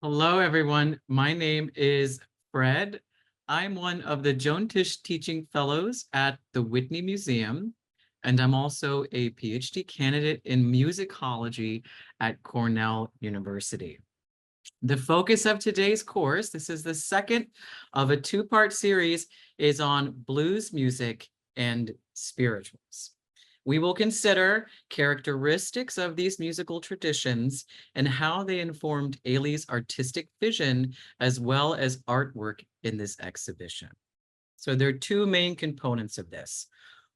Hello, everyone. My name is Fred. I'm one of the Joan Tisch Teaching Fellows at the Whitney Museum, and I'm also a PhD candidate in musicology at Cornell University. The focus of today's course, this is the second of a two-part series, is on blues music and spirituals. We will consider characteristics of these musical traditions and how they informed Ailey's artistic vision as well as artwork in this exhibition. So there are two main components of this.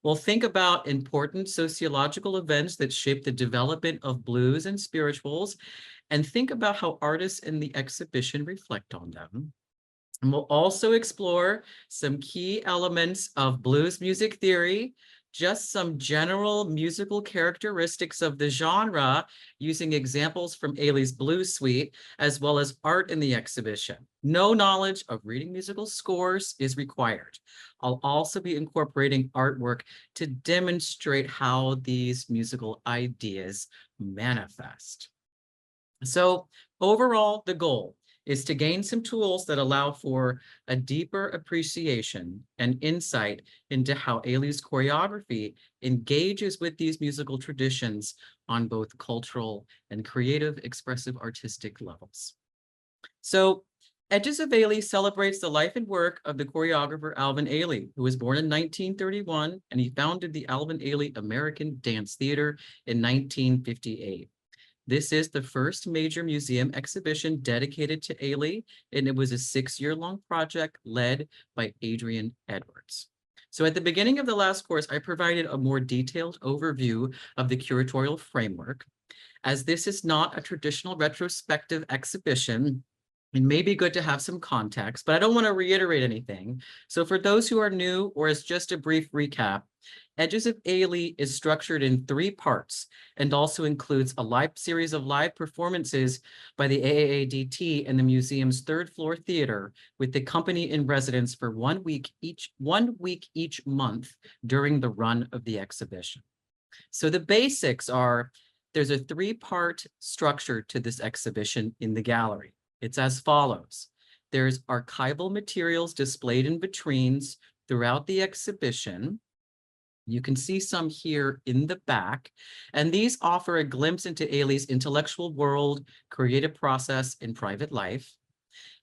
We'll think about important sociological events that shape the development of blues and spirituals, and think about how artists in the exhibition reflect on them. And we'll also explore some key elements of blues music theory, just some general musical characteristics of the genre using examples from Ailey's Blues Suite, as well as art in the exhibition. No knowledge of reading musical scores is required. I'll also be incorporating artwork to demonstrate how these musical ideas manifest. So overall, the goal is to gain some tools that allow for a deeper appreciation and insight into how Ailey's choreography engages with these musical traditions on both cultural and creative, expressive, artistic levels. So Edges of Ailey celebrates the life and work of the choreographer Alvin Ailey, who was born in 1931, and he founded the Alvin Ailey American Dance Theater in 1958. This is the first major museum exhibition dedicated to Ailey, and it was a 6-year-long project led by Adrian Edwards. So at the beginning of the last course, I provided a more detailed overview of the curatorial framework. As this is not a traditional retrospective exhibition, it may be good to have some context, but I don't want to reiterate anything. So for those who are new, or as just a brief recap, Edges of Ailey is structured in 3 parts and also includes a live series of live performances by the AAADT and the museum's 3rd floor theater, with the company in residence for 1 week each month during the run of the exhibition. So the basics are, there's a 3-part structure to this exhibition in the gallery. It's as follows. There's archival materials displayed in vitrines throughout the exhibition. You can see some here in the back, and these offer a glimpse into Ailey's intellectual world, creative process, and private life.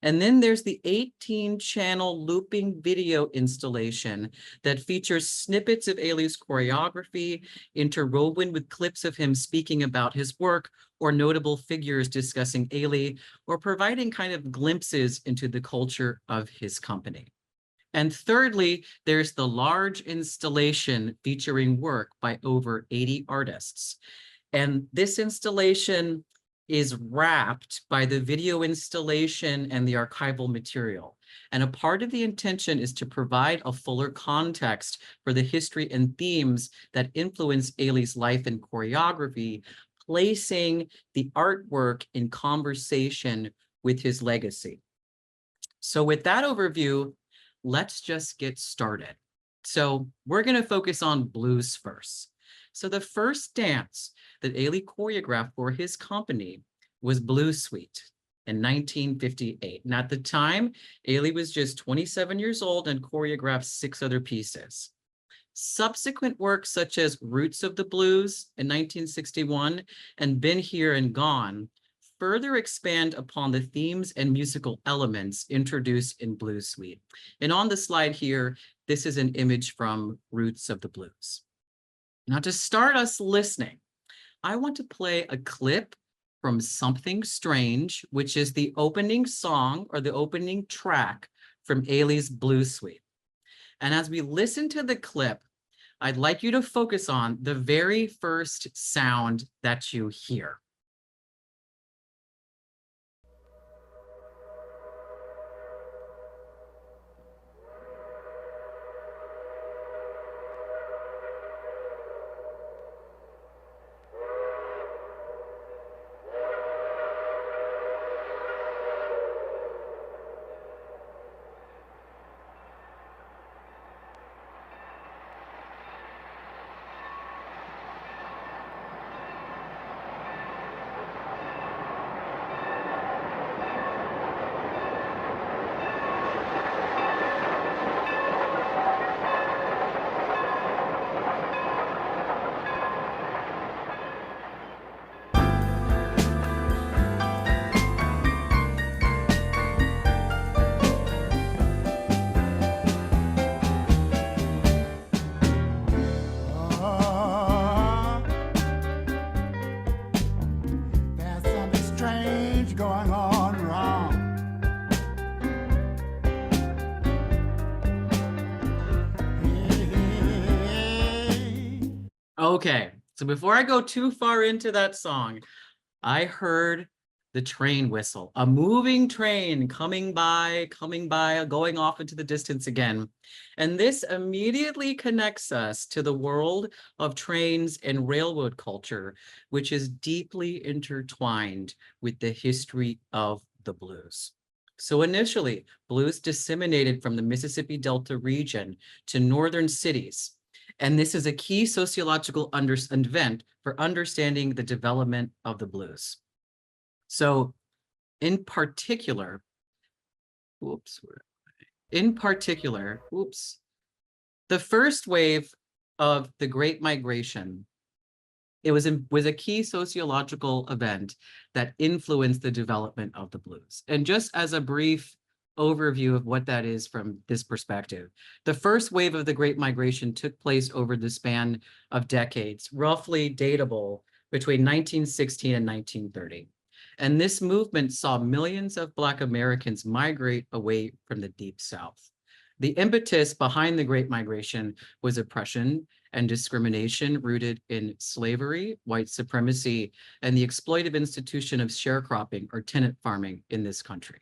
And then there's the 18-channel looping video installation that features snippets of Ailey's choreography, interwoven with clips of him speaking about his work or notable figures discussing Ailey, or providing kind of glimpses into the culture of his company. And thirdly, there's the large installation featuring work by over 80 artists. And this installation is wrapped by the video installation and the archival material. And a part of the intention is to provide a fuller context for the history and themes that influence Ailey's life and choreography, placing the artwork in conversation with his legacy. So with that overview, let's just get started. So we're going to focus on blues first. So the first dance that Ailey choreographed for his company was Blues Suite in 1958. And at the time, Ailey was just 27 years old and choreographed 6 other pieces. Subsequent works such as Roots of the Blues in 1961 and Been Here and Gone further expand upon the themes and musical elements introduced in Blues Suite. And on the slide here, this is an image from Roots of the Blues. Now, to start us listening, I want to play a clip from Something Strange, which is the opening song or the opening track from Ailey's Blues Suite. And as we listen to the clip, I'd like you to focus on the very first sound that you hear. Okay, so before I go too far into that song, I heard the train whistle, a moving train coming by, going off into the distance again. And this immediately connects us to the world of trains and railroad culture, which is deeply intertwined with the history of the blues. So initially, blues disseminated from the Mississippi Delta region to northern cities. And this is a key sociological event for understanding the development of the blues. So in particular, the first wave of the Great Migration, it was a key sociological event that influenced the development of the blues. And just as a brief overview of what that is from this perspective, the first wave of the Great Migration took place over the span of decades, roughly datable between 1916 and 1930. And this movement saw millions of Black Americans migrate away from the Deep South. The impetus behind the Great Migration was oppression and discrimination rooted in slavery, white supremacy, and the exploitive institution of sharecropping or tenant farming in this country.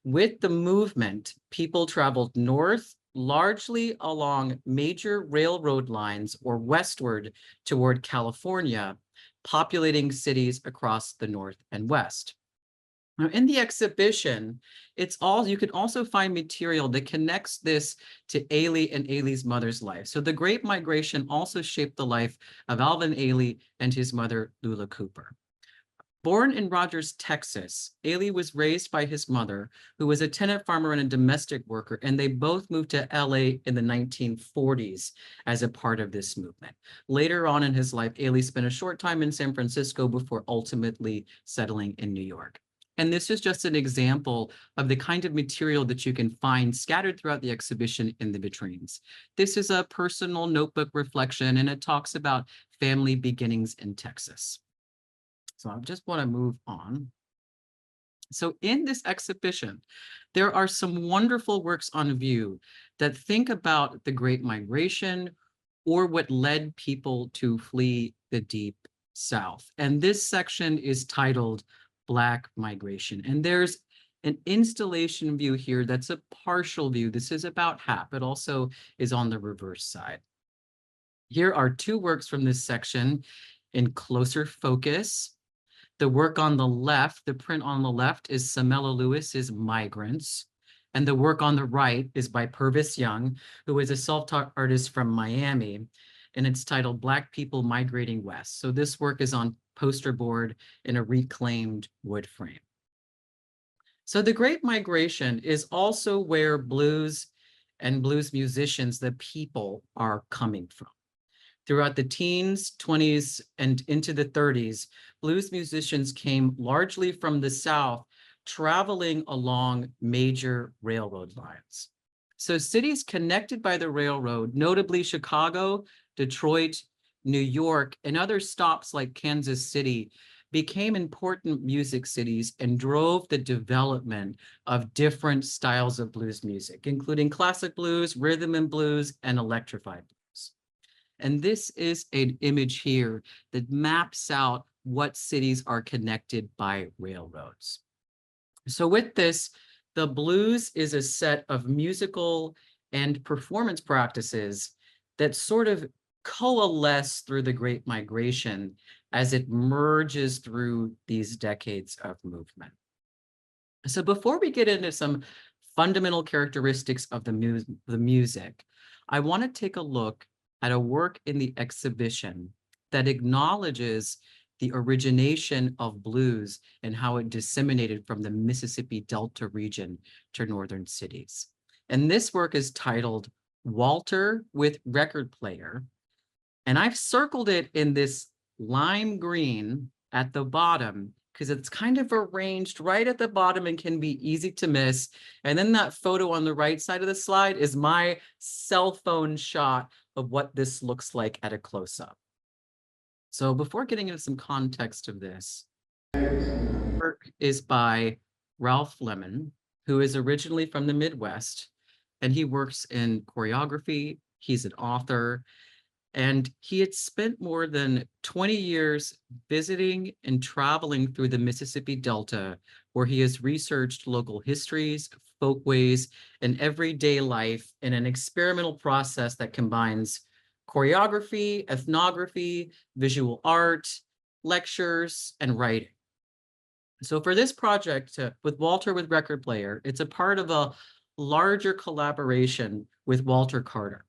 With the movement, people traveled north, largely along major railroad lines, or westward toward California, populating cities across the North and West. Now, in the exhibition, you can also find material that connects this to Ailey and Ailey's mother's life. So the Great Migration also shaped the life of Alvin Ailey and his mother, Lula Cooper. Born in Rogers, Texas, Ailey was raised by his mother, who was a tenant farmer and a domestic worker, and they both moved to LA in the 1940s as a part of this movement. Later on in his life, Ailey spent a short time in San Francisco before ultimately settling in New York. And this is just an example of the kind of material that you can find scattered throughout the exhibition in the vitrines. This is a personal notebook reflection, and it talks about family beginnings in Texas. So I just want to move on. So in this exhibition, there are some wonderful works on view that think about the Great Migration or what led people to flee the Deep South. And this section is titled Black Migration. And there's an installation view here that's a partial view. This is about half. It also is on the reverse side. Here are two works from this section in closer focus. The work on the left, the print on the left, is Samela Lewis's Migrants. And the work on the right is by Purvis Young, who is a self-taught artist from Miami. And it's titled Black People Migrating West. So this work is on poster board in a reclaimed wood frame. So the Great Migration is also where blues and blues musicians, the people, are coming from. Throughout the teens, 20s, and into the 30s, blues musicians came largely from the South, traveling along major railroad lines. So cities connected by the railroad, notably Chicago, Detroit, New York, and other stops like Kansas City, became important music cities and drove the development of different styles of blues music, including classic blues, rhythm and blues, and electrified blues. And this is an image here that maps out what cities are connected by railroads. So with this, the blues is a set of musical and performance practices that sort of coalesce through the Great Migration as it merges through these decades of movement. So before we get into some fundamental characteristics of the music, I want to take a look at a work in the exhibition that acknowledges the origination of blues and how it disseminated from the Mississippi Delta region to northern cities. And this work is titled Walter with Record Player. And I've circled it in this lime green at the bottom because it's kind of arranged right at the bottom and can be easy to miss. And then that photo on the right side of the slide is my cell phone shot of what this looks like at a close-up. So before getting into some context of this, work is by Ralph Lemon, who is originally from the Midwest, and he works in choreography. He's an author, And he had spent more than 20 years visiting and traveling through the Mississippi Delta, where he has researched local histories, folkways, and everyday life in an experimental process that combines choreography, ethnography, visual art, lectures, and writing. So for this project with Walter with Record Player, it's a part of a larger collaboration with Walter Carter.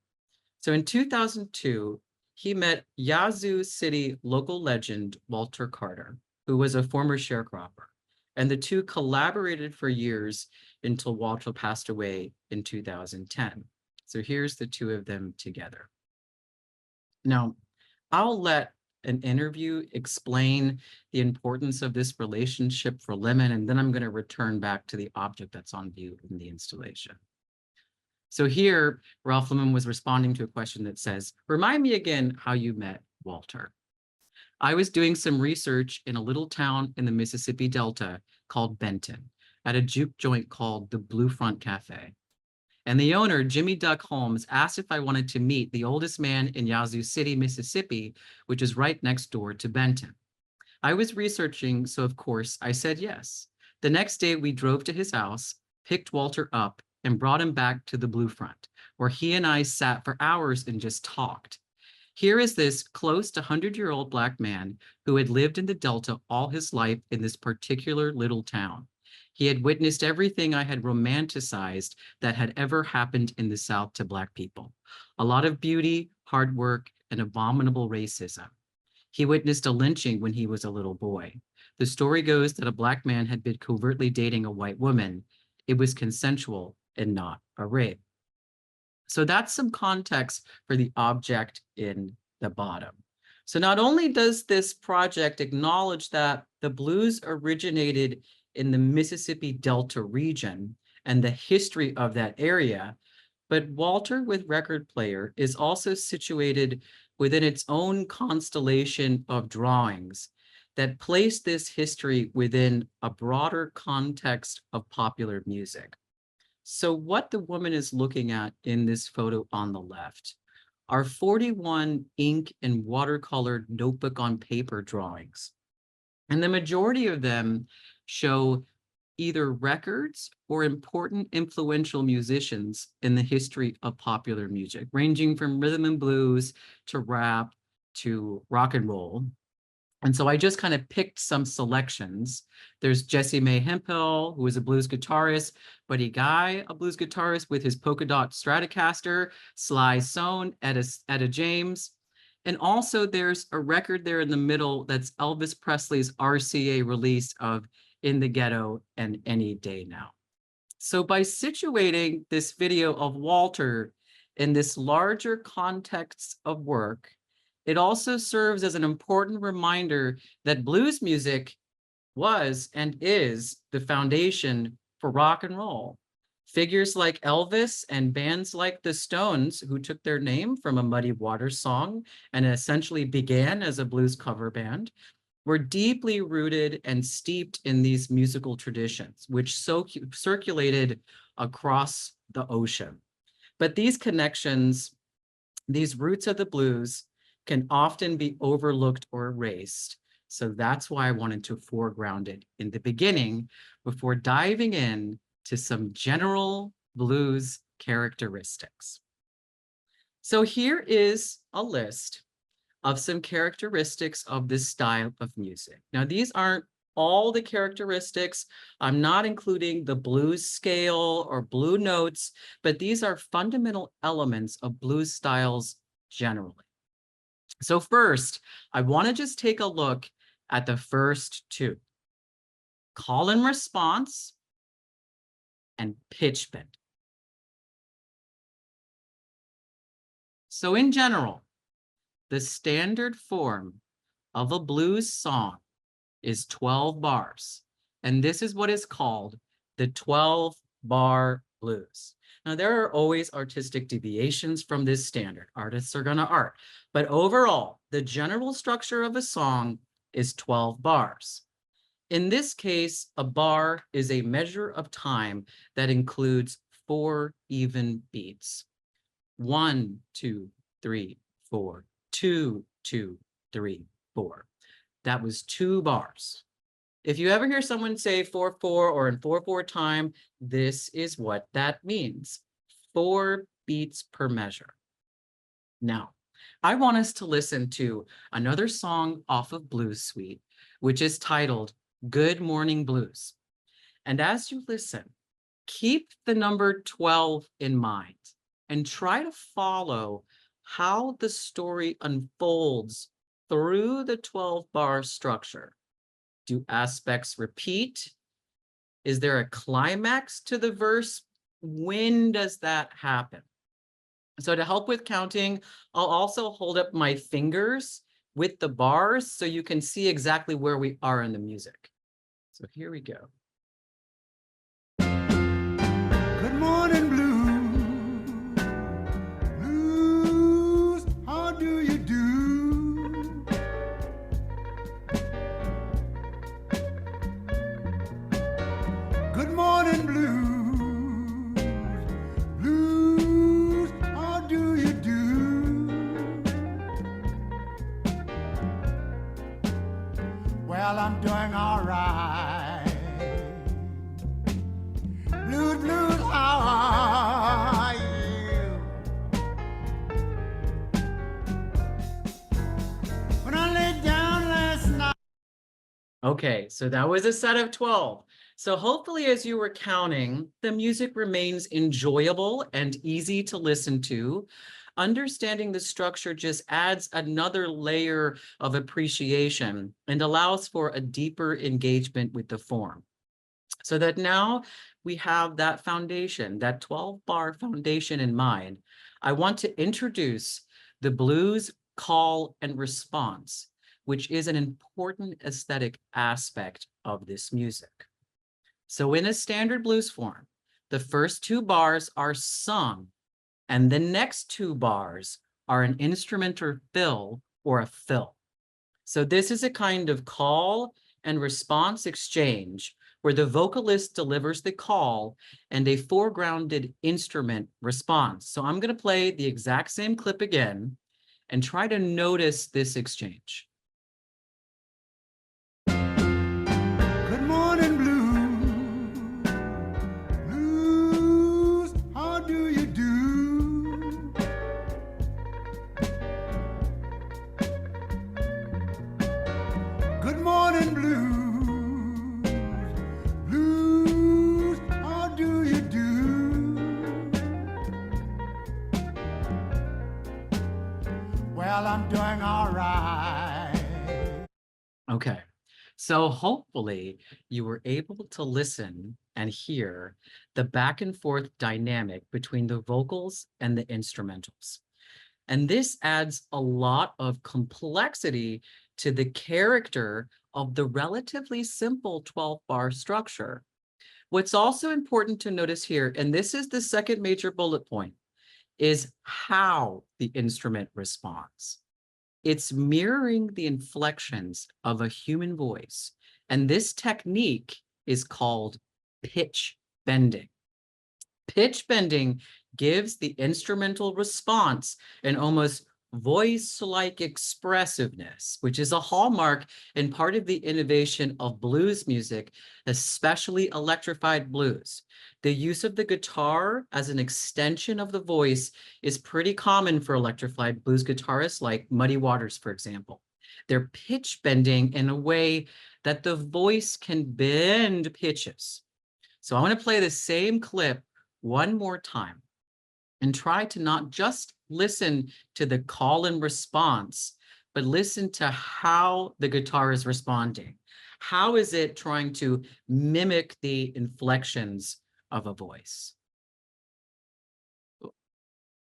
So in 2002, he met Yazoo City local legend Walter Carter, who was a former sharecropper. And the two collaborated for years until Walter passed away in 2010. So here's the two of them together. Now, I'll let an interview explain the importance of this relationship for Lemon, and then I'm going to return back to the object that's on view in the installation. So here, Ralph Lemon was responding to a question that says, remind me again how you met Walter. I was doing some research in a little town in the Mississippi Delta called Benton at a juke joint called the Blue Front Cafe. And the owner, Jimmy Duck Holmes, asked if I wanted to meet the oldest man in Yazoo City, Mississippi, which is right next door to Benton. I was researching, so of course I said yes. The next day we drove to his house, picked Walter up, and brought him back to the Blue Front, where he and I sat for hours and just talked. Here is this close to 100-year-old Black man who had lived in the Delta all his life in this particular little town. He had witnessed everything I had romanticized that had ever happened in the South to Black people. A lot of beauty, hard work, and abominable racism. He witnessed a lynching when he was a little boy. The story goes that a Black man had been covertly dating a white woman. It was consensual and not a rape. So that's some context for the object in the bottom. So not only does this project acknowledge that the blues originated in the Mississippi Delta region and the history of that area, but Walter with Record Player is also situated within its own constellation of drawings that place this history within a broader context of popular music. So what the woman is looking at in this photo on the left are 41 ink and watercolored notebook on paper drawings. And the majority of them show either records or important influential musicians in the history of popular music, ranging from rhythm and blues to rap to rock and roll. And so I just kind of picked some selections. There's Jessie Mae Hemphill, who is a blues guitarist, Buddy Guy, a blues guitarist with his polka dot Stratocaster, Sly Stone, Etta James. And also there's a record there in the middle that's Elvis Presley's RCA release of In the Ghetto and Any Day Now. So by situating this video of Walter in this larger context of work, it also serves as an important reminder that blues music was and is the foundation for rock and roll. Figures like Elvis and bands like the Stones, who took their name from a Muddy Waters song and essentially began as a blues cover band, were deeply rooted and steeped in these musical traditions, which circulated across the ocean. But these connections, these roots of the blues, can often be overlooked or erased. So that's why I wanted to foreground it in the beginning before diving in to some general blues characteristics. So here is a list of some characteristics of this style of music. Now, these aren't all the characteristics. I'm not including the blues scale or blue notes, but these are fundamental elements of blues styles generally. So first, I want to just take a look at the first two: call and response and pitch bend. So in general, the standard form of a blues song is 12 bars, and this is what is called the 12-bar blues. Now, there are always artistic deviations from this standard. Artists are going to art. But overall, the general structure of a song is 12 bars. In this case, a bar is a measure of time that includes 4 even beats. 1, 2, 3, 4, 2, 2, 3, 4. That was 2 bars. If you ever hear someone say 4, 4 or in 4, 4 time, this is what that means. 4 beats per measure. Now, I want us to listen to another song off of Blues Suite, which is titled Good Morning Blues. And as you listen, keep the number 12 in mind and try to follow how the story unfolds through the 12-bar structure. Do aspects repeat? Is there a climax to the verse? When does that happen? So to help with counting, I'll also hold up my fingers with the bars so you can see exactly where we are in the music. So here we go. Good morning, blues. Blues, how do you do? Good morning, blues. Blues, how do you do? Well, I'm doing all right. Blues, blues, how are you? When I laid down last night. Okay, so that was a set of 12. So hopefully as you were counting, the music remains enjoyable and easy to listen to. Understanding the structure just adds another layer of appreciation and allows for a deeper engagement with the form. So that now we have that foundation, that 12-bar foundation in mind, I want to introduce the blues call and response, which is an important aesthetic aspect of this music. So in a standard blues form, the first 2 bars are sung, and the next 2 bars are an instrumental fill or a fill. So this is a kind of call and response exchange where the vocalist delivers the call and a foregrounded instrument responds. So I'm going to play the exact same clip again and try to notice this exchange. Good morning, blues. Blues, how do you do? Good morning, blues. Blues, how do you do? Well, I'm doing all right. Okay, so hopefully you were able to listen and hear the back and forth dynamic between the vocals and the instrumentals. And this adds a lot of complexity to the character of the relatively simple 12-bar structure. What's also important to notice here, and this is the second major bullet point, is how the instrument responds. It's mirroring the inflections of a human voice, and this technique is called pitch bending. Pitch bending gives the instrumental response an almost voice-like expressiveness, which is a hallmark and part of the innovation of blues music, especially electrified blues. The use of the guitar as an extension of the voice is pretty common for electrified blues guitarists like Muddy Waters, for example. They're pitch bending in a way that the voice can bend pitches. So I want to play the same clip one more time and try to not just listen to the call and response, but listen to how the guitar is responding. How is it trying to mimic the inflections of a voice?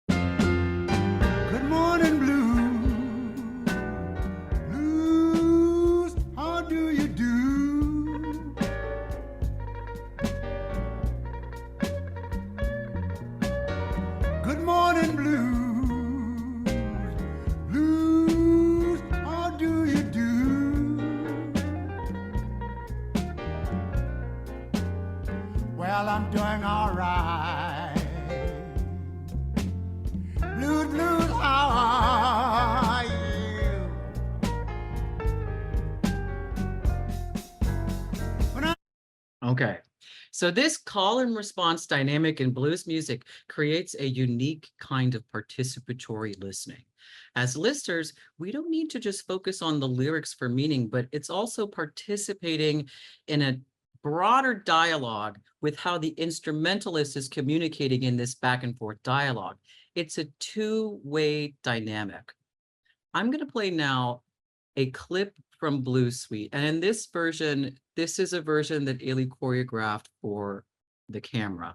Good morning, blues. Blues, how do you do? Good morning, blues. Blues, how do you do? Well, I'm doing all right. Blues, blues, how are you? Okay, so this call and response dynamic in blues music creates a unique kind of participatory listening. As listeners, we don't need to just focus on the lyrics for meaning, but it's also participating in a broader dialogue with how the instrumentalist is communicating in this back and forth dialogue. It's a two-way dynamic. I'm going to play now a clip from Blues Suite. And in this version, this is a version that Ailey choreographed for the camera.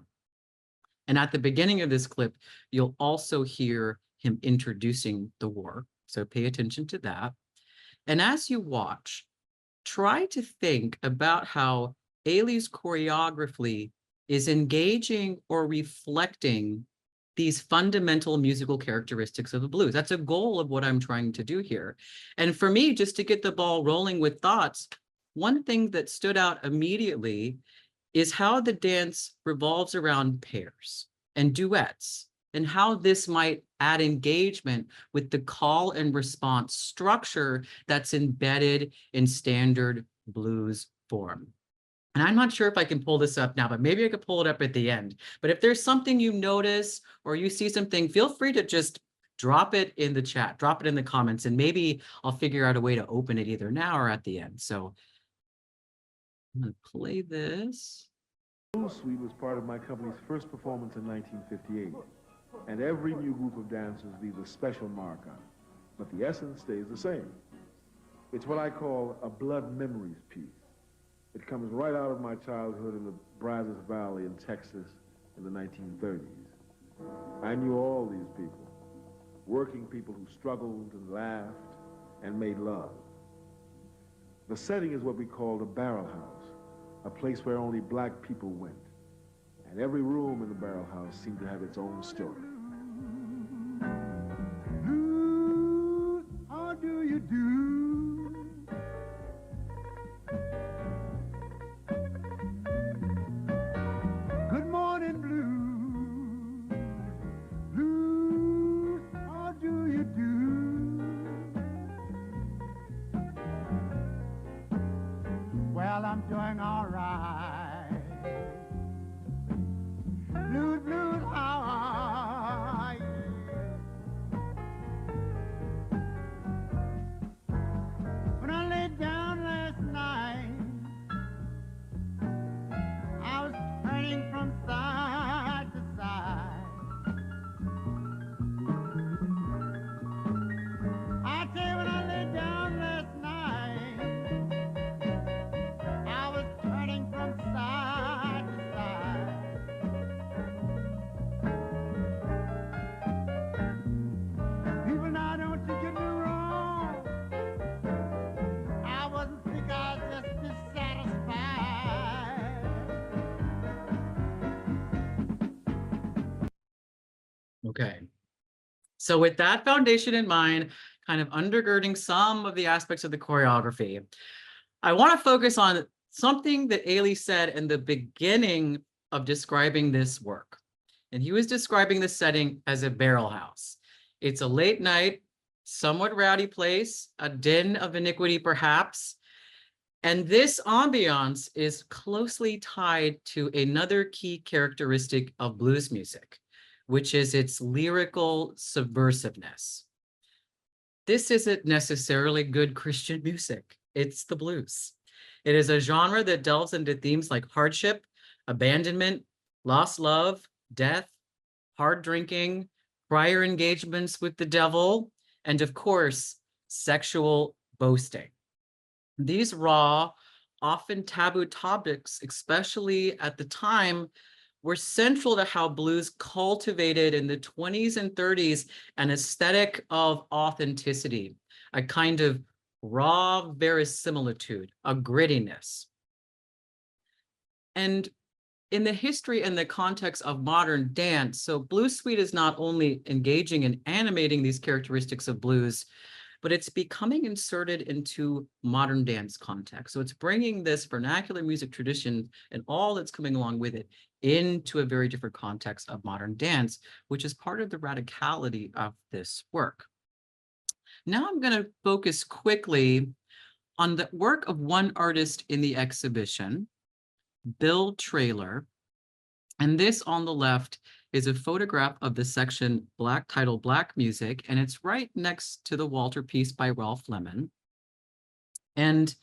And at the beginning of this clip, you'll also hear him introducing the work. So pay attention to that. And as you watch, try to think about how Ailey's choreography is engaging or reflecting these fundamental musical characteristics of the blues. That's a goal of what I'm trying to do here. And for me, just to get the ball rolling with thoughts, one thing that stood out immediately is how the dance revolves around pairs and duets, and how this might add engagement with the call and response structure that's embedded in standard blues form. And I'm not sure if I can pull this up now, but maybe I could pull it up at the end. But if there's something you notice or you see something, feel free to just drop it in the chat, drop it in the comments, and maybe I'll figure out a way to open it either now or at the end. So I'm going to play this. Blues Suite was part of my company's first performance in 1958, and every new group of dancers leaves a special mark on it, but the essence stays the same. It's what I call a blood memories piece. It comes right out of my childhood in the Brazos Valley in Texas in the 1930s. I knew all these people, working people who struggled and laughed and made love. The setting is what we called a barrel house, a place where only black people went. And every room in the barrel house seemed to have its own story. Blues, how do you do? Good morning, blues. Blues, how do you do? Well, I'm doing all right. Blues, blues, how are you? When I laid down last night, I was turning from side to side. I tell you, when I laid down last night, I was turning from side to side. People, now don't you get me wrong. I wasn't sick, I was just dissatisfied. Okay. So with that foundation in mind, kind of undergirding some of the aspects of the choreography, I want to focus on something that Ailey said in the beginning of describing this work. And he was describing the setting as a barrel house. It's a late night, somewhat rowdy place, a den of iniquity perhaps. And this ambiance is closely tied to another key characteristic of blues music, which is its lyrical subversiveness. This isn't necessarily good Christian music. It's the blues. It is a genre that delves into themes like hardship, abandonment, lost love, death, hard drinking, prior engagements with the devil, and of course, sexual boasting. These raw, often taboo topics, especially at the time, were central to how blues cultivated in the 20s and 30s an aesthetic of authenticity, a kind of raw verisimilitude, a grittiness. And in the history and the context of modern dance, so Blues Suite is not only engaging and animating these characteristics of blues, but it's becoming inserted into modern dance context. So it's bringing this vernacular music tradition and all that's coming along with it into a very different context of modern dance, which is part of the radicality of this work. Now I'm going to focus quickly on the work of one artist in the exhibition, Bill Traylor. And this on the left is a photograph of the section titled Black Music, and it's right next to the Walter piece by Ralph Lemon. And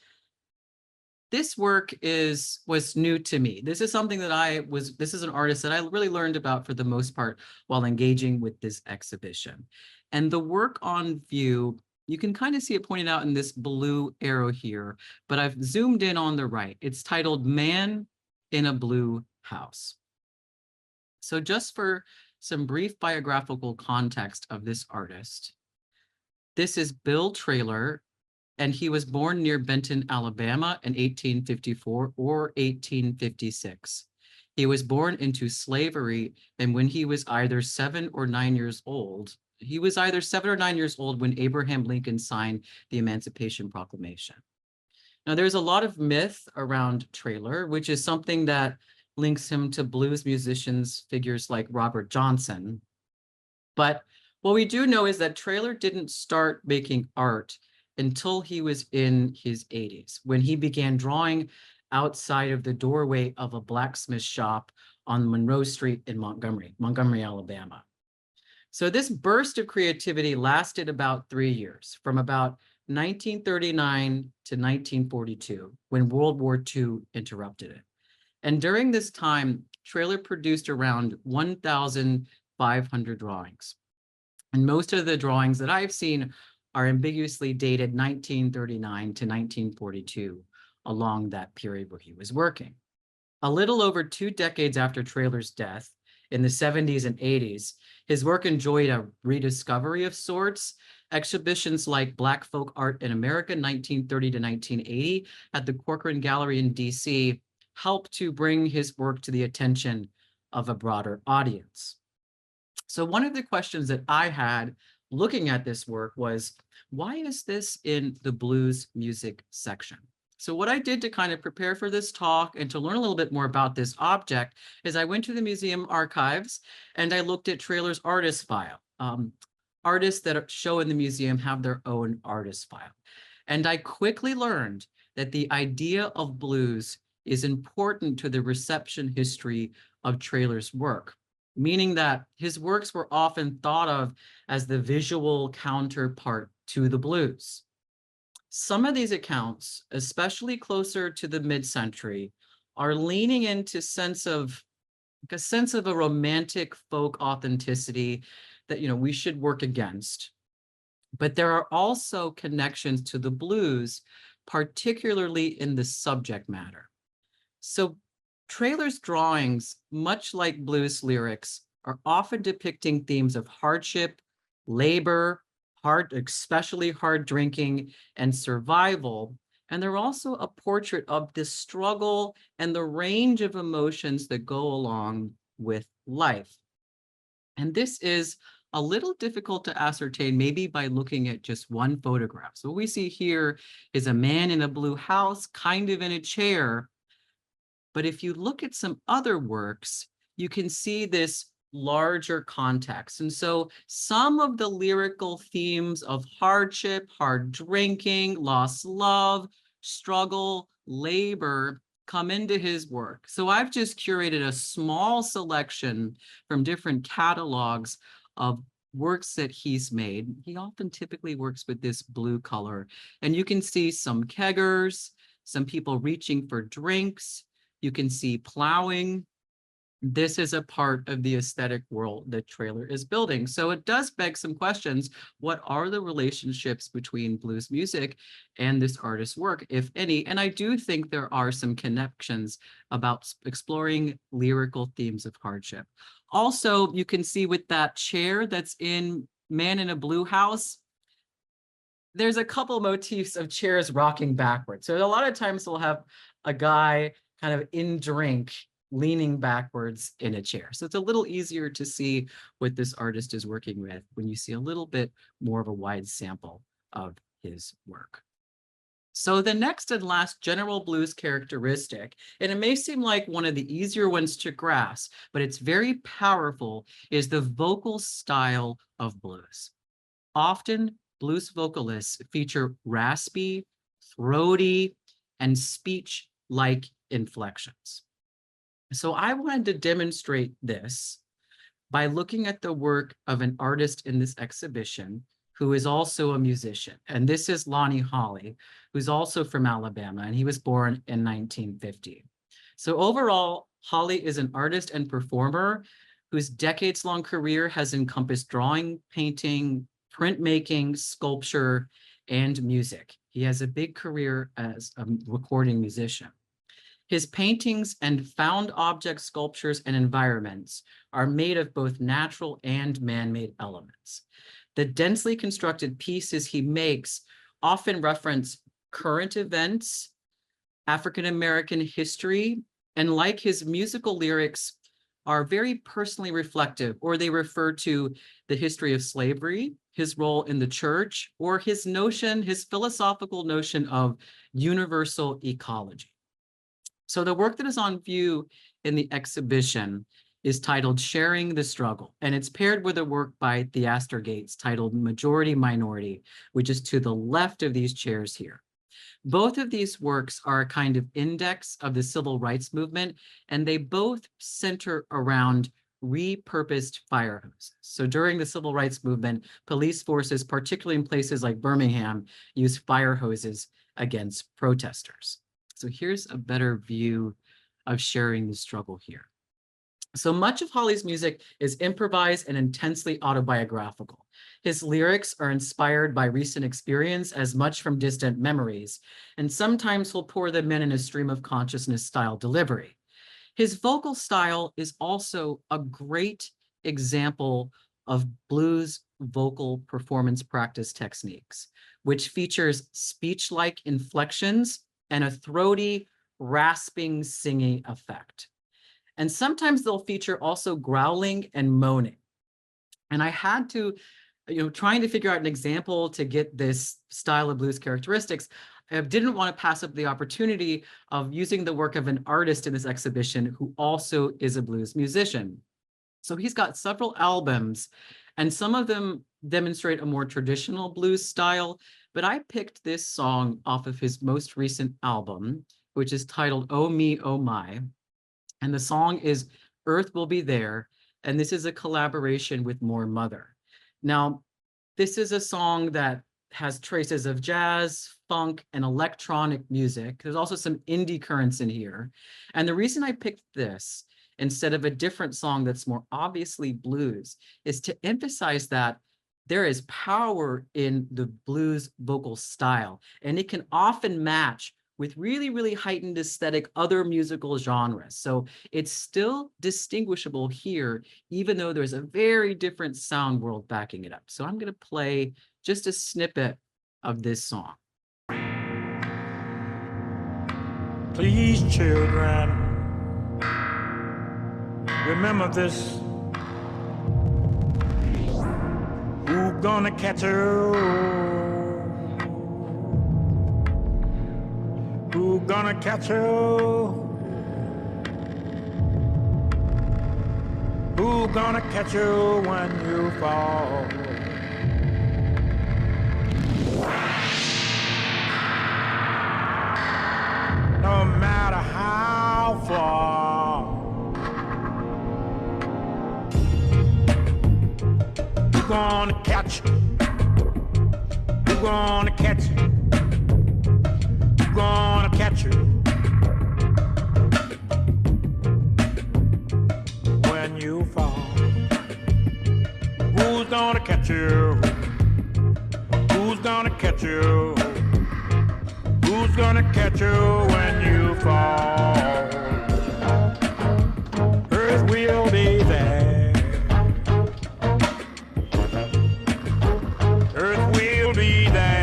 this work was new to me. This is something that this is an artist that I really learned about for the most part while engaging with this exhibition. And the work on view, you can kind of see it pointed out in this blue arrow here, but I've zoomed in on the right. It's titled Man in a Blue House. So just for some brief biographical context of this artist, this is Bill Traylor, and he was born near Benton, Alabama in 1854 or 1856. He was born into slavery, and when he was either 7 or 9 years old, when Abraham Lincoln signed the Emancipation Proclamation. Now, there's a lot of myth around Traylor, which is something that links him to blues musicians, figures like Robert Johnson. But what we do know is that Traylor didn't start making art until he was in his 80s, when he began drawing outside of the doorway of a blacksmith shop on Monroe Street in Montgomery, Alabama. So this burst of creativity lasted about 3 years, from about 1939 to 1942, when World War II interrupted it. And during this time, Traylor produced around 1,500 drawings. And most of the drawings that I've seen are ambiguously dated 1939 to 1942, along that period where he was working. A little over 2 decades after Traylor's death, in the 70s and 80s, his work enjoyed a rediscovery of sorts. Exhibitions like Black Folk Art in America, 1930 to 1980, at the Corcoran Gallery in DC, helped to bring his work to the attention of a broader audience. So one of the questions that I had looking at this work was, why is this in the blues music section? So what I did to kind of prepare for this talk and to learn a little bit more about this object is I went to the museum archives and I looked at Traylor's artist file. Artists that show in the museum have their own artist file. And I quickly learned that the idea of blues is important to the reception history of Traylor's work, meaning that his works were often thought of as the visual counterpart to the blues. Some of these accounts, especially closer to the mid-century, are leaning into a sense of a romantic folk authenticity that, we should work against. But there are also connections to the blues, particularly in the subject matter. So Traylor's drawings, much like blues lyrics, are often depicting themes of hardship, labor, especially hard drinking, and survival. And they're also a portrait of the struggle and the range of emotions that go along with life. And this is a little difficult to ascertain, maybe by looking at just one photograph. So what we see here is a man in a blue house, kind of in a chair. But if you look at some other works, you can see this larger context. And so some of the lyrical themes of hardship, hard drinking, lost love, struggle, labor come into his work. So I've just curated a small selection from different catalogs of works that he's made. He often typically works with this blue color. And you can see some keggers, some people reaching for drinks. You can see plowing. This is a part of the aesthetic world that Traylor is building. So it does beg some questions. What are the relationships between blues music and this artist's work, if any? And I do think there are some connections about exploring lyrical themes of hardship. Also, you can see with that chair that's in Man in a Blue House, there's a couple motifs of chairs rocking backwards. So a lot of times we'll have a guy kind of in drink, leaning backwards in a chair. So it's a little easier to see what this artist is working with when you see a little bit more of a wide sample of his work. So the next and last general blues characteristic, and it may seem like one of the easier ones to grasp, but it's very powerful, is the vocal style of blues. Often blues vocalists feature raspy, throaty, and speech-like inflections. So I wanted to demonstrate this by looking at the work of an artist in this exhibition who is also a musician. And this is Lonnie Holley, who's also from Alabama, and he was born in 1950. So overall, Holley is an artist and performer whose decades-long career has encompassed drawing, painting, printmaking, sculpture, and music. He has a big career as a recording musician. His paintings and found object sculptures and environments are made of both natural and man-made elements. The densely constructed pieces he makes often reference current events, African-American history, and like his musical lyrics, are very personally reflective, or they refer to the history of slavery, his role in the church, or his philosophical notion of universal ecology. So the work that is on view in the exhibition is titled Sharing the Struggle, and it's paired with a work by Theaster Gates titled Majority Minority, which is to the left of these chairs here. Both of these works are a kind of index of the civil rights movement, and they both center around repurposed fire hoses. So during the civil rights movement, police forces, particularly in places like Birmingham, used fire hoses against protesters. So here's a better view of Sharing the Struggle here. So much of Holley's music is improvised and intensely autobiographical. His lyrics are inspired by recent experience as much from distant memories, and sometimes he'll pour them in a stream of consciousness style delivery. His vocal style is also a great example of blues vocal performance practice techniques, which features speech-like inflections and a throaty, rasping, singing effect. And sometimes they'll feature also growling and moaning. And I had to, trying to figure out an example to get this style of blues characteristics, I didn't want to pass up the opportunity of using the work of an artist in this exhibition who also is a blues musician. So he's got several albums, and some of them demonstrate a more traditional blues style, but I picked this song off of his most recent album, which is titled Oh Me, Oh My. And the song is Earth Will Be There, and this is a collaboration with More Mother. Now, this is a song that has traces of jazz, funk, and electronic music. There's also some indie currents in here. And the reason I picked this instead of a different song that's more obviously blues is to emphasize that there is power in the blues vocal style, and it can often match with really, really heightened aesthetic other musical genres. So it's still distinguishable here, even though there's a very different sound world backing it up. So I'm gonna play just a snippet of this song. Please, children, remember this. Who gonna catch you? Who gonna catch you? Who gonna catch you when you fall? No matter how far, who gonna catch you? Who gonna catch you? Gonna catch you when you fall. Who's gonna catch you? Who's gonna catch you? Who's gonna catch you when you fall? Earth will be there. Earth will be there.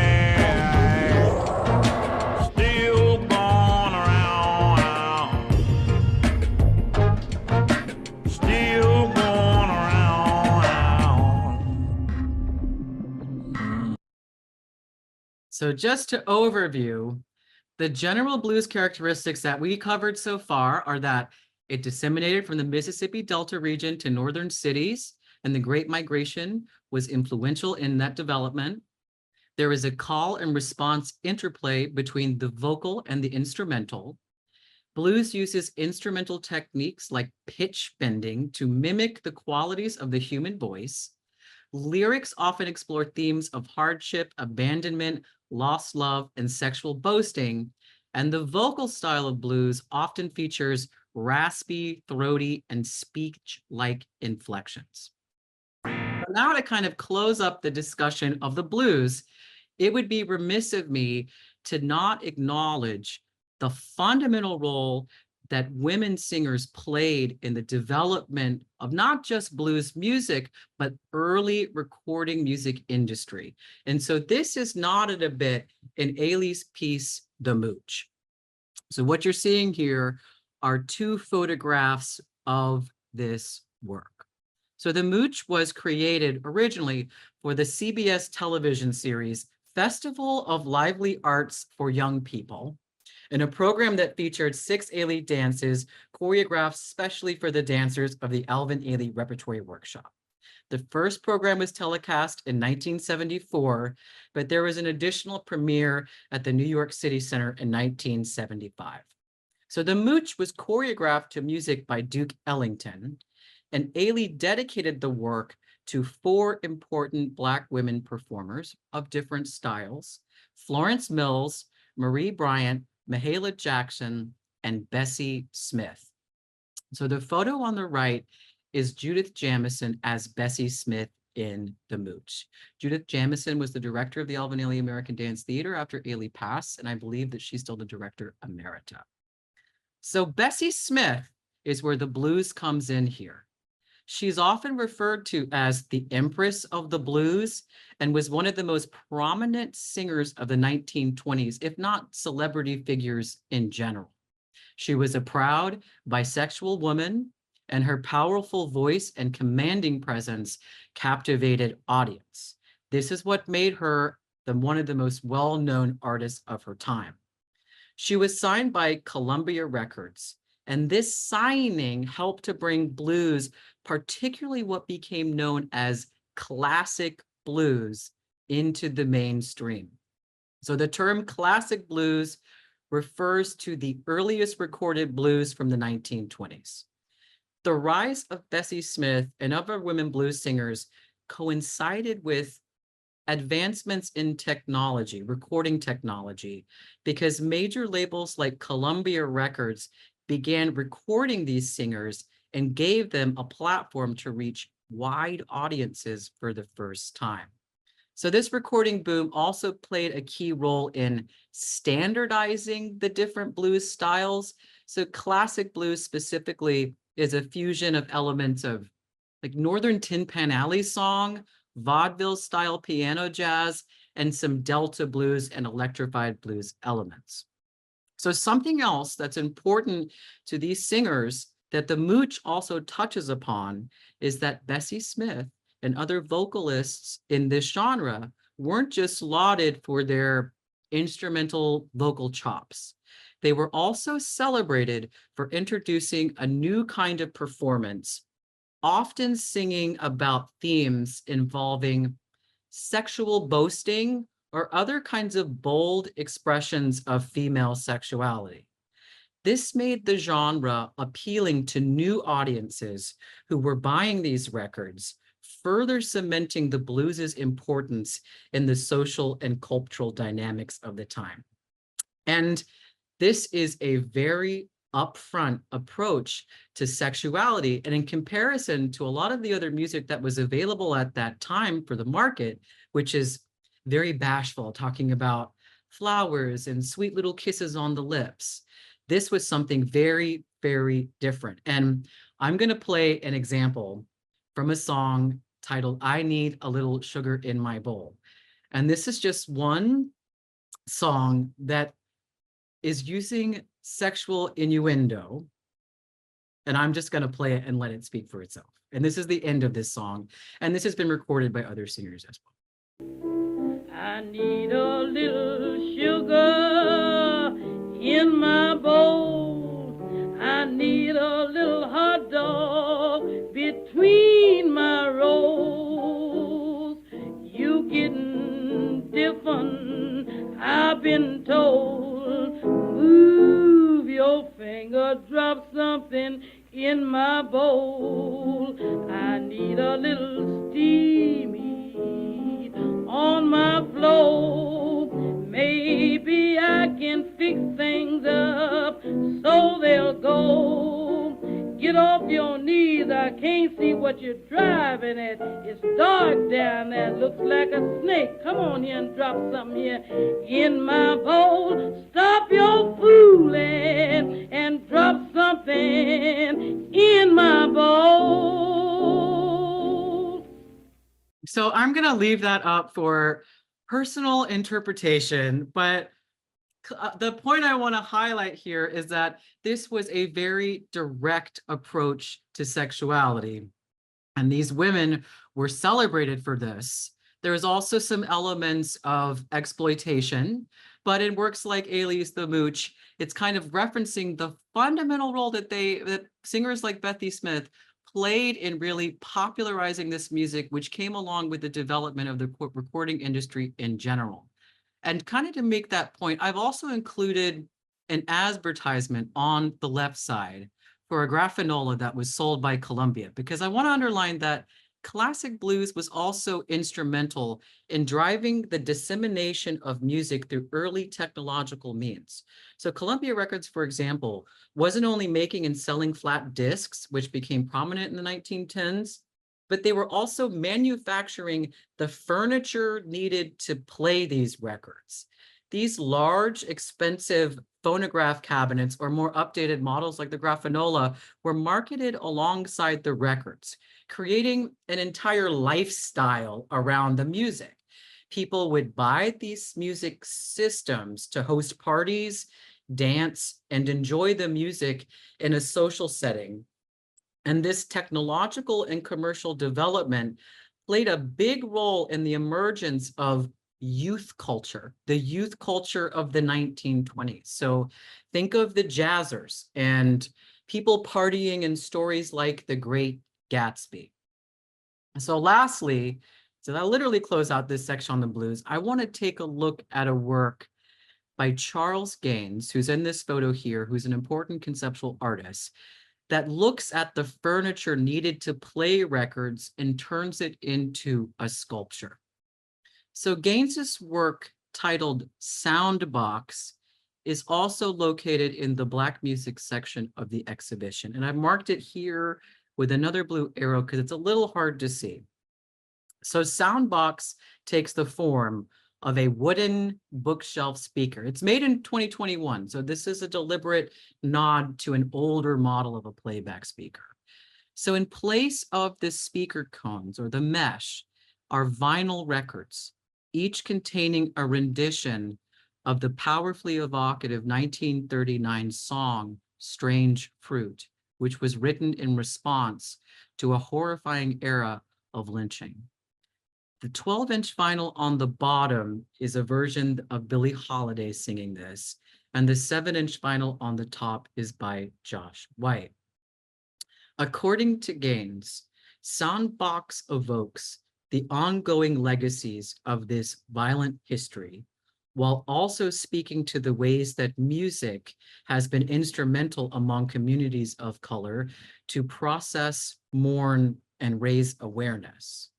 So just to overview, the general blues characteristics that we covered so far are that it disseminated from the Mississippi Delta region to northern cities, and the Great Migration was influential in that development. There is a call and response interplay between the vocal and the instrumental. Blues uses instrumental techniques like pitch bending to mimic the qualities of the human voice. Lyrics often explore themes of hardship, abandonment, lost love, and sexual boasting. And the vocal style of blues often features raspy, throaty, and speech-like inflections. But now to kind of close up the discussion of the blues, it would be remiss of me to not acknowledge the fundamental role that women singers played in the development of not just blues music, but early recording music industry. And so this is noted a bit in Ailey's piece, The Mooch. So what you're seeing here are two photographs of this work. So The Mooch was created originally for the CBS television series Festival of Lively Arts for Young People, in a program that featured 6 Ailey dances choreographed specially for the dancers of the Alvin Ailey Repertory Workshop. The first program was telecast in 1974, but there was an additional premiere at the New York City Center in 1975. So The Mooch was choreographed to music by Duke Ellington, and Ailey dedicated the work to 4 important Black women performers of different styles: Florence Mills, Marie Bryant, Mahalia Jackson, and Bessie Smith. So the photo on the right is Judith Jamison as Bessie Smith in The Mooch. Judith Jamison was the director of the Alvin Ailey American Dance Theater after Ailey passed, and I believe that she's still the director emerita. So Bessie Smith is where the blues comes in here. She's often referred to as the Empress of the Blues and was one of the most prominent singers of the 1920s, if not celebrity figures in general. She was a proud bisexual woman, and her powerful voice and commanding presence captivated audience. This is what made her one of the most well-known artists of her time. She was signed by Columbia Records, and this signing helped to bring blues, particularly what became known as classic blues, into the mainstream. So the term classic blues refers to the earliest recorded blues from the 1920s. The rise of Bessie Smith and other women blues singers coincided with advancements in technology, recording technology, because major labels like Columbia Records began recording these singers and gave them a platform to reach wide audiences for the first time. So this recording boom also played a key role in standardizing the different blues styles. So classic blues specifically is a fusion of elements of like Northern Tin Pan Alley song, vaudeville style piano jazz, and some Delta blues and electrified blues elements. So something else that's important to these singers that the Mooch also touches upon is that Bessie Smith and other vocalists in this genre weren't just lauded for their instrumental vocal chops. They were also celebrated for introducing a new kind of performance, often singing about themes involving sexual boasting or other kinds of bold expressions of female sexuality. This made the genre appealing to new audiences who were buying these records, further cementing the blues's importance in the social and cultural dynamics of the time. And this is a very upfront approach to sexuality. And in comparison to a lot of the other music that was available at that time for the market, which is very bashful, talking about flowers and sweet little kisses on the lips, this was something very, very different. And I'm going to play an example from a song titled I Need a Little Sugar in My Bowl. And this is just one song that is using sexual innuendo. And I'm just going to play it and let it speak for itself. And this is the end of this song. And this has been recorded by other singers as well. I need a little sugar in my bowl. I need a little hot dog between my rolls. You getting different, I've been told. Move your finger bowl. I need a little steamy on my floor. Maybe I can fix things up so they'll go. Get off your knees, I can't see what you're driving at. It's dark down there, looks like a snake. Come on here and drop something here in my bowl. Stop your fooling and drop something in my bowl. So I'm going to leave that up for personal interpretation, but the point I want to highlight here is that this was a very direct approach to sexuality, and these women were celebrated for this. There is also some elements of exploitation, but in works like Alias the Mooch, it's kind of referencing the fundamental role that singers like Bessie Smith played in really popularizing this music, which came along with the development of the recording industry in general. And kind of to make that point, I've also included an advertisement on the left side for a graffinola that was sold by Columbia, because I want to underline that classic blues was also instrumental in driving the dissemination of music through early technological means. So Columbia Records, for example, wasn't only making and selling flat discs, which became prominent in the 1910s, but they were also manufacturing the furniture needed to play these records. These large, expensive phonograph cabinets, or more updated models like the Graffinola, were marketed alongside the records, creating an entire lifestyle around the music. People would buy these music systems to host parties, dance, and enjoy the music in a social setting. And this technological and commercial development played a big role in the emergence of youth culture, the youth culture of the 1920s. So think of the jazzers and people partying in stories like The Great Gatsby. So lastly, so that literally close out this section on the blues, I want to take a look at a work by Charles Gaines, who's in this photo here, who's an important conceptual artist, that looks at the furniture needed to play records and turns it into a sculpture. So Gaines's work, titled Soundbox, is also located in the Black music section of the exhibition. And I've marked it here with another blue arrow because it's a little hard to see. So Soundbox takes the form of a wooden bookshelf speaker. It's made in 2021, so this is a deliberate nod to an older model of a playback speaker. So in place of the speaker cones or the mesh are vinyl records, each containing a rendition of the powerfully evocative 1939 song, Strange Fruit, which was written in response to a horrifying era of lynching. The 12-inch vinyl on the bottom is a version of Billie Holiday singing this, and the 7-inch vinyl on the top is by Josh White. According to Gaines, Soundbox evokes the ongoing legacies of this violent history, while also speaking to the ways that music has been instrumental among communities of color to process, mourn, and raise awareness.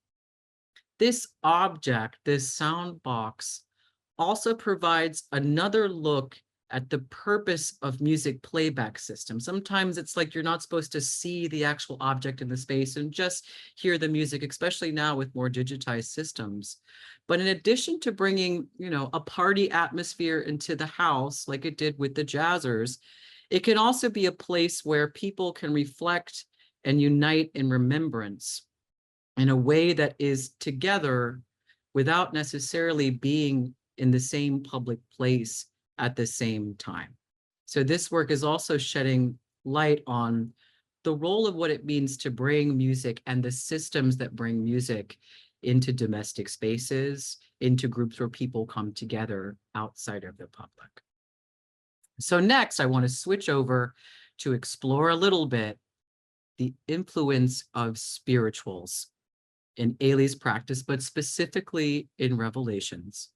This object, this Soundbox, also provides another look at the purpose of music playback systems. Sometimes it's like you're not supposed to see the actual object in the space and just hear the music, especially now with more digitized systems. But in addition to bringing, a party atmosphere into the house, like it did with the jazzers, it can also be a place where people can reflect and unite in remembrance in a way that is together without necessarily being in the same public place at the same time. So this work is also shedding light on the role of what it means to bring music and the systems that bring music into domestic spaces, into groups where people come together outside of the public. So next, I want to switch over to explore a little bit the influence of spirituals in Ailey's practice, but specifically in Revelations,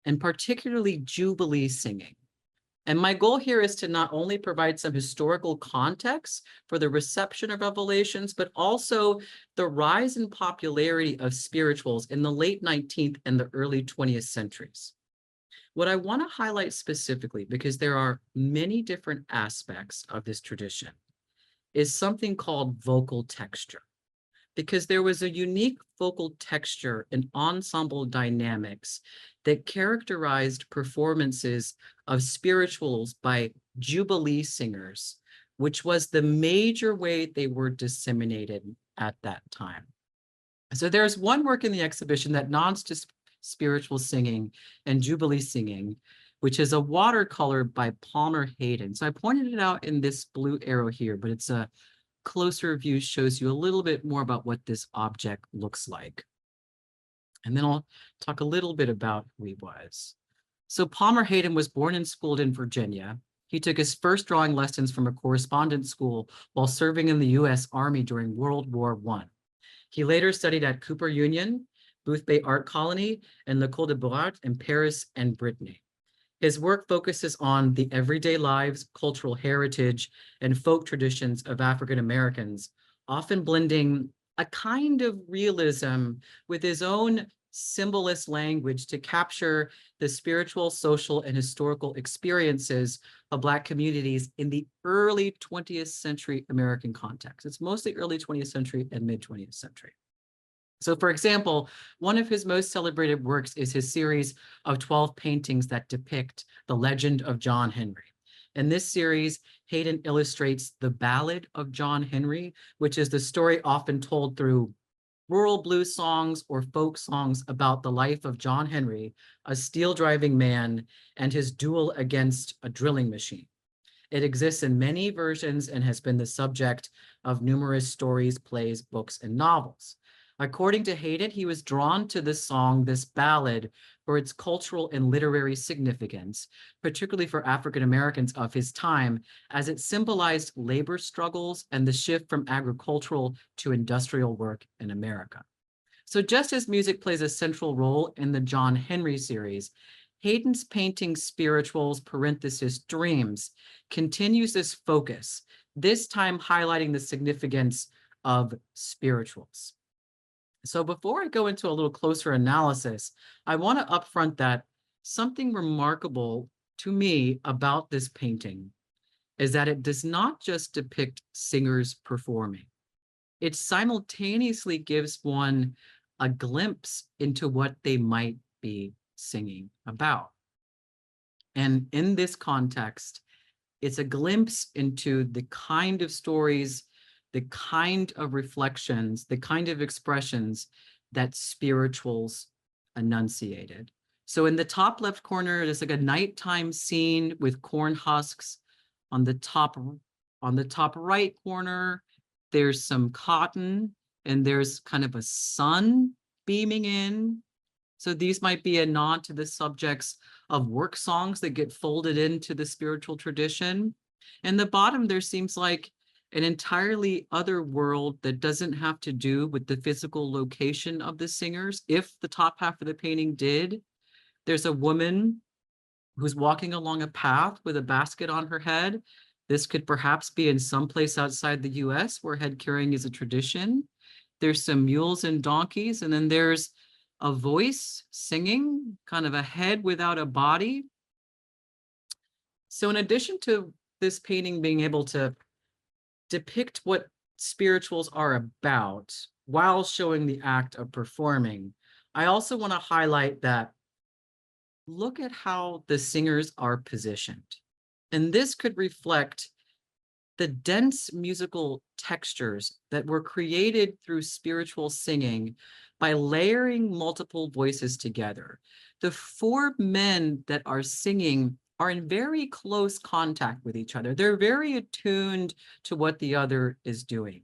and particularly Jubilee singing. And my goal here is to not only provide some historical context for the reception of revelations, but also the rise in popularity of spirituals in the late 19th and the early 20th centuries. What I want to highlight specifically, because there are many different aspects of this tradition, is something called vocal texture. Because there was a unique vocal texture and ensemble dynamics that characterized performances of spirituals by Jubilee singers, which was the major way they were disseminated at that time. So there's one work in the exhibition that nods to spiritual singing and Jubilee singing, which is a watercolor by Palmer Hayden. So I pointed it out in this blue arrow here, but it's a closer view shows you a little bit more about what this object looks like. And then I'll talk a little bit about who he was. So Palmer Hayden was born and schooled in Virginia. He took his first drawing lessons from a correspondence school while serving in the US Army during World War I. He later studied at Cooper Union, Boothbay Art Colony, and l'École des Beaux-Arts in Paris and Brittany. His work focuses on the everyday lives, cultural heritage, and folk traditions of African Americans, often blending a kind of realism with his own symbolist language to capture the spiritual, social, and historical experiences of Black communities in the early 20th century American context. It's mostly early 20th century and mid 20th century. So for example, one of his most celebrated works is his series of 12 paintings that depict the legend of John Henry. In this series, Hayden illustrates the Ballad of John Henry, which is the story often told through rural blues songs or folk songs about the life of John Henry, a steel-driving man, and his duel against a drilling machine. It exists in many versions and has been the subject of numerous stories, plays, books, and novels. According to Hayden, he was drawn to this song, this ballad, for its cultural and literary significance, particularly for African Americans of his time, as it symbolized labor struggles and the shift from agricultural to industrial work in America. So just as music plays a central role in the John Henry series, Hayden's painting Spirituals, parenthesis, Dreams, continues this focus, this time highlighting the significance of spirituals. So before I go into a little closer analysis, I want to upfront that something remarkable to me about this painting is that it does not just depict singers performing. It simultaneously gives one a glimpse into what they might be singing about. And in this context, it's a glimpse into the kind of stories, the kind of reflections, the kind of expressions that spirituals enunciated. So in the top left corner, there's like a nighttime scene with corn husks. On the top right corner, there's some cotton and there's kind of a sun beaming in. So these might be a nod to the subjects of work songs that get folded into the spiritual tradition. And the bottom there seems like an entirely other world that doesn't have to do with the physical location of the singers. If the top half of the painting did, there's a woman who's walking along a path with a basket on her head. This could perhaps be in some place outside the US where head carrying is a tradition. There's some mules and donkeys, and then there's a voice singing, kind of a head without a body. So in addition to this painting being able to depict what spirituals are about while showing the act of performing, I also want to highlight that look at how the singers are positioned. And this could reflect the dense musical textures that were created through spiritual singing by layering multiple voices together. The four men that are singing are in very close contact with each other. They're very attuned to what the other is doing.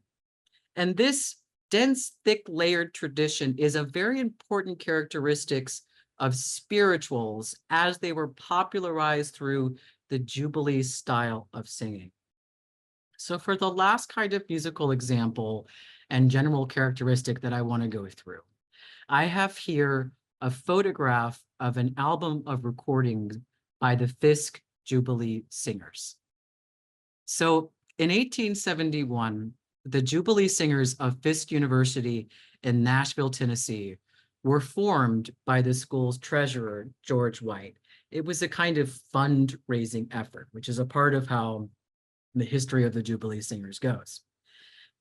And this dense, thick layered tradition is a very important characteristics of spirituals as they were popularized through the Jubilee style of singing. So for the last kind of musical example and general characteristic that I want to go through, I have here a photograph of an album of recordings by the Fisk Jubilee Singers. So in 1871, the Jubilee Singers of Fisk University in Nashville, Tennessee, were formed by the school's treasurer, George White. It was a kind of fundraising effort, which is a part of how the history of the Jubilee Singers goes.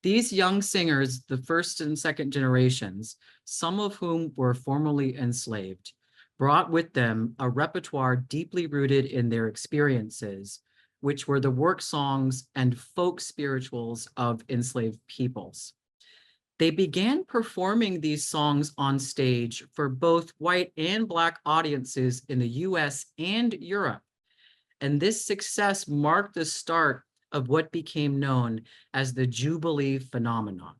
These young singers, the first and second generations, some of whom were formerly enslaved, brought with them a repertoire deeply rooted in their experiences, which were the work songs and folk spirituals of enslaved peoples. They began performing these songs on stage for both white and Black audiences in the US and Europe. And this success marked the start of what became known as the Jubilee phenomenon.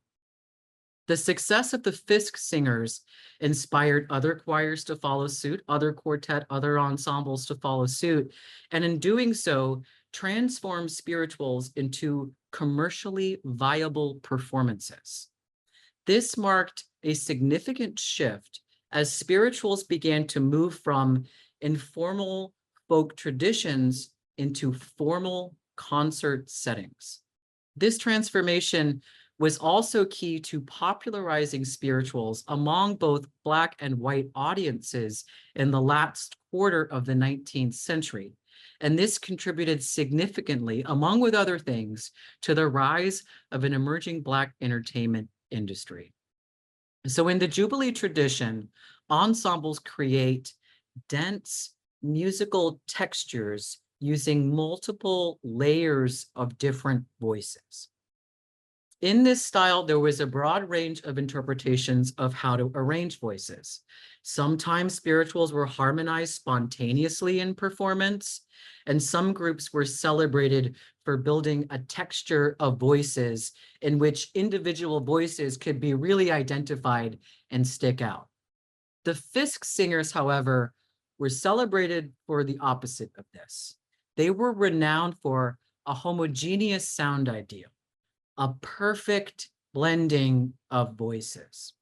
The success of the Fisk Singers inspired other choirs to follow suit, other quartet, other ensembles to follow suit, and in doing so, transformed spirituals into commercially viable performances. This marked a significant shift as spirituals began to move from informal folk traditions into formal concert settings. This transformation was also key to popularizing spirituals among both Black and white audiences in the last quarter of the 19th century. And this contributed significantly, among with other things, to the rise of an emerging Black entertainment industry. So in the Jubilee tradition, ensembles create dense musical textures using multiple layers of different voices. In this style, there was a broad range of interpretations of how to arrange voices. Sometimes spirituals were harmonized spontaneously in performance, and some groups were celebrated for building a texture of voices in which individual voices could be really identified and stick out. The Fisk Singers, however, were celebrated for the opposite of this. They were renowned for a homogeneous sound ideal, a perfect blending of voices.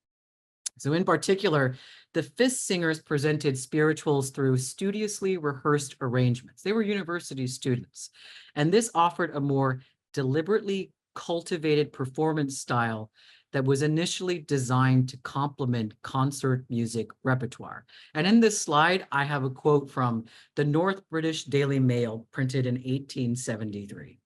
So in particular, the Fisk Singers presented spirituals through studiously rehearsed arrangements. They were university students, and this offered a more deliberately cultivated performance style that was initially designed to complement concert music repertoire. And in this slide, I have a quote from the North British Daily Mail, printed in 1873,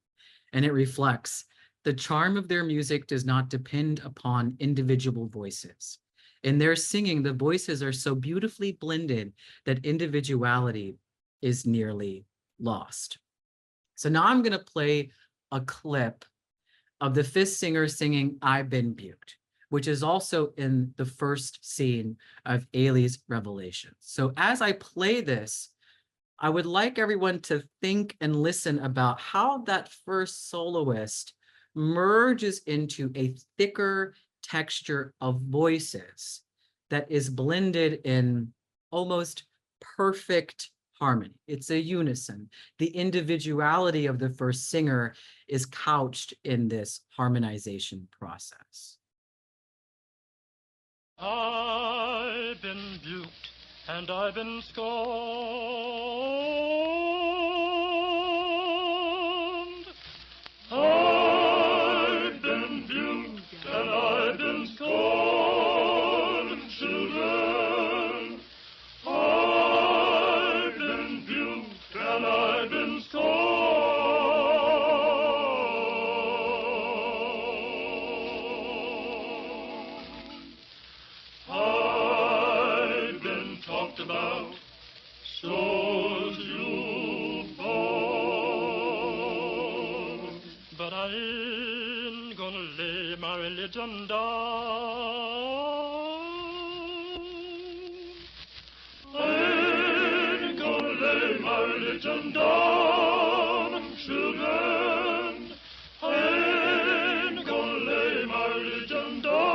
and it reflects, "The charm of their music does not depend upon individual voices. In their singing, the voices are so beautifully blended that individuality is nearly lost." So now I'm going to play a clip of the Fisk Singers singing "I've Been Buked," which is also in the first scene of Ailey's Revelation. So as I play this, I would like everyone to think and listen about how that first soloist merges into a thicker texture of voices that is blended in almost perfect harmony. It's a unison. The individuality of the first singer is couched in this harmonization process. I've been buked and I've been scorned. I've been buked and I've been scorned, children. I've been buked and I've been scorned. I've been talked about, sold you for, but I ain't gonna lay my religion down. I ain't gonna lay my religion down, children. I ain't gonna lay my religion down.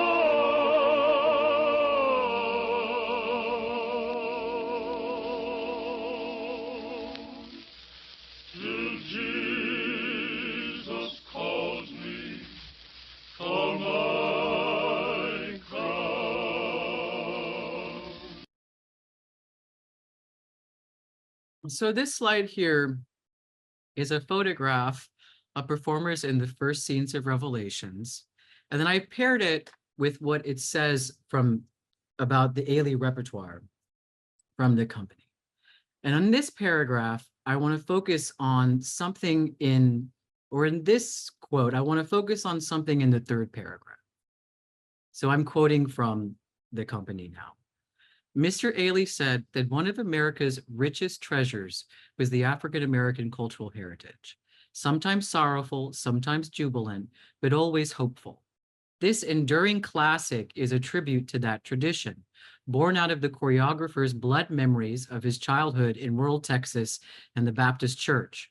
Till Jesus calls me for my crown. So this slide here is a photograph of performers in the first scenes of Revelations. And then I paired it with what it says about the Ailey repertoire from the company. And on this paragraph, I want to focus on something in this quote, I want to focus on something in the third paragraph. So I'm quoting from the company now. Mr. Ailey said that one of America's richest treasures was the African-American cultural heritage, sometimes sorrowful, sometimes jubilant, but always hopeful. This enduring classic is a tribute to that tradition, born out of the choreographer's blood memories of his childhood in rural Texas and the Baptist Church.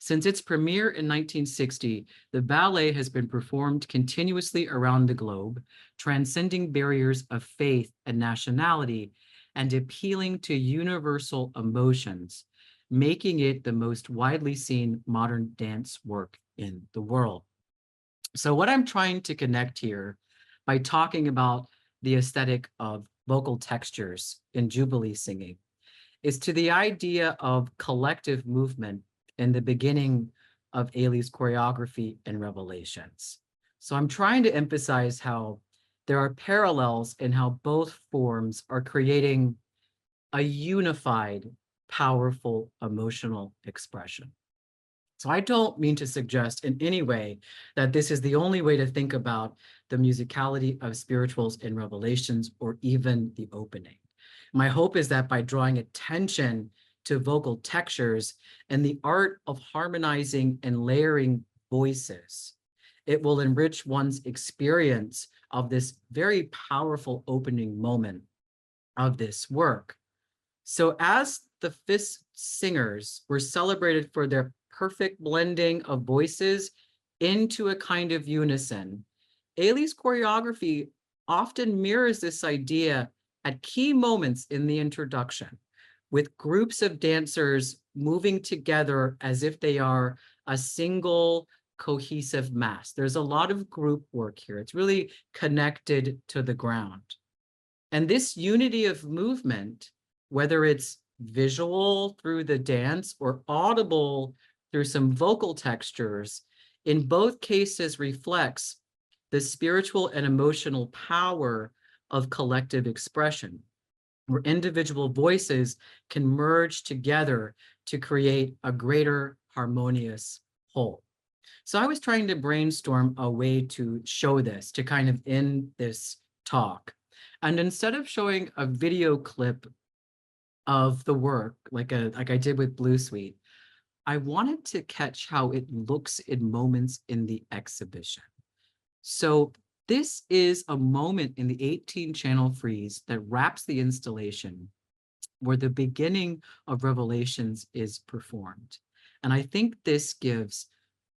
Since its premiere in 1960, the ballet has been performed continuously around the globe, transcending barriers of faith and nationality and appealing to universal emotions, making it the most widely seen modern dance work in the world. So what I'm trying to connect here by talking about the aesthetic of vocal textures in Jubilee singing is to the idea of collective movement in the beginning of Ailey's choreography and Revelations. So I'm trying to emphasize how there are parallels in how both forms are creating a unified, powerful emotional expression. So I don't mean to suggest in any way that this is the only way to think about the musicality of spirituals in Revelations or even the opening. My hope is that by drawing attention to vocal textures and the art of harmonizing and layering voices, it will enrich one's experience of this very powerful opening moment of this work. So as the Fisk singers were celebrated for their perfect blending of voices into a kind of unison, Ailey's choreography often mirrors this idea at key moments in the introduction, with groups of dancers moving together as if they are a single cohesive mass. There's a lot of group work here. It's really connected to the ground. And this unity of movement, whether it's visual through the dance or audible through some vocal textures, in both cases reflects the spiritual and emotional power of collective expression, where individual voices can merge together to create a greater harmonious whole. So I was trying to brainstorm a way to show this, to kind of end this talk. And instead of showing a video clip of the work, like I did with Blue Suite, I wanted to catch how it looks in moments in the exhibition. So this is a moment in the 18-channel frieze that wraps the installation where the beginning of Revelations is performed. And I think this gives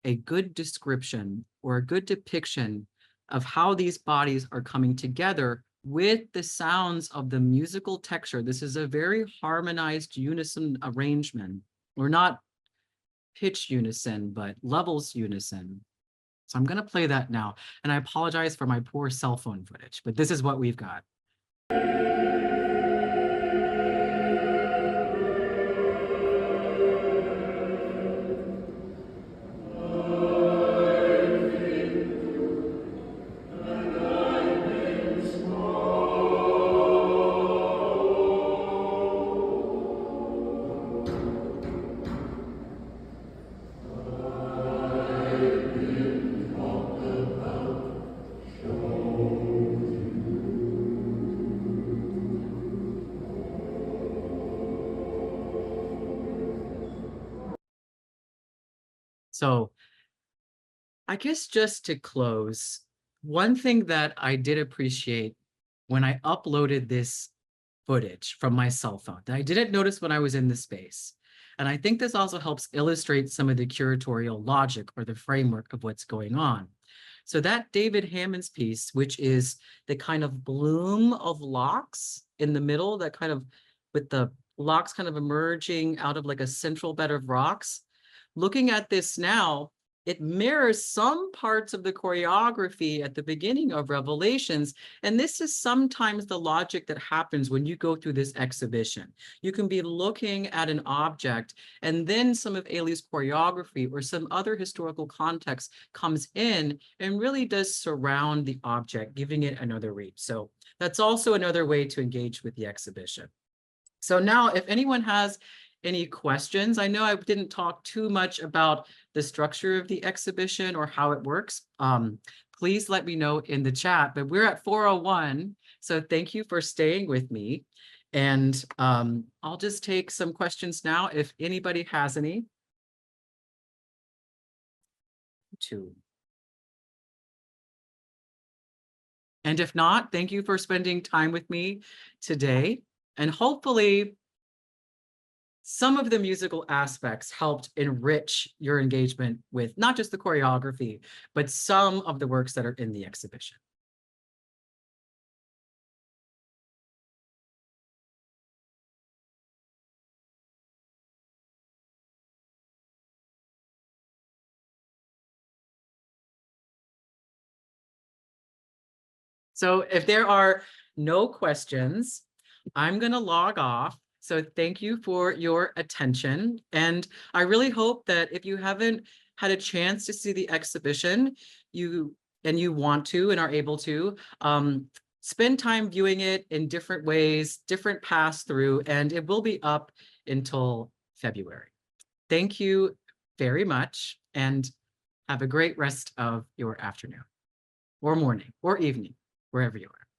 a good description or a good depiction of how these bodies are coming together with the sounds of the musical texture. This is a very harmonized unison arrangement. We're not pitch unison, but levels unison. So I'm going to play that now. And I apologize for my poor cell phone footage, but this is what we've got. So I guess just to close, one thing that I did appreciate when I uploaded this footage from my cell phone that I didn't notice when I was in the space, and I think this also helps illustrate some of the curatorial logic or the framework of what's going on. So that David Hammond's piece, which is the kind of bloom of locks in the middle, that kind of with the locks kind of emerging out of like a central bed of rocks. Looking at this now, it mirrors some parts of the choreography at the beginning of Revelations. And this is sometimes the logic that happens when you go through this exhibition. You can be looking at an object, and then some of Ailey's choreography or some other historical context comes in and really does surround the object, giving it another read. So that's also another way to engage with the exhibition. So now, if anyone has any questions, I know I didn't talk too much about the structure of the exhibition or how it works. Please let me know in the chat, but we're at 4:01. So thank you for staying with me. And I'll just take some questions now if anybody has any. And if not, thank you for spending time with me today. And hopefully some of the musical aspects helped enrich your engagement with not just the choreography, but some of the works that are in the exhibition. So if there are no questions, I'm going to log off. So thank you for your attention. And I really hope that if you haven't had a chance to see the exhibition, you want to and are able to, spend time viewing it in different ways, different pass through, and it will be up until February. Thank you very much, and have a great rest of your afternoon or morning or evening, wherever you are.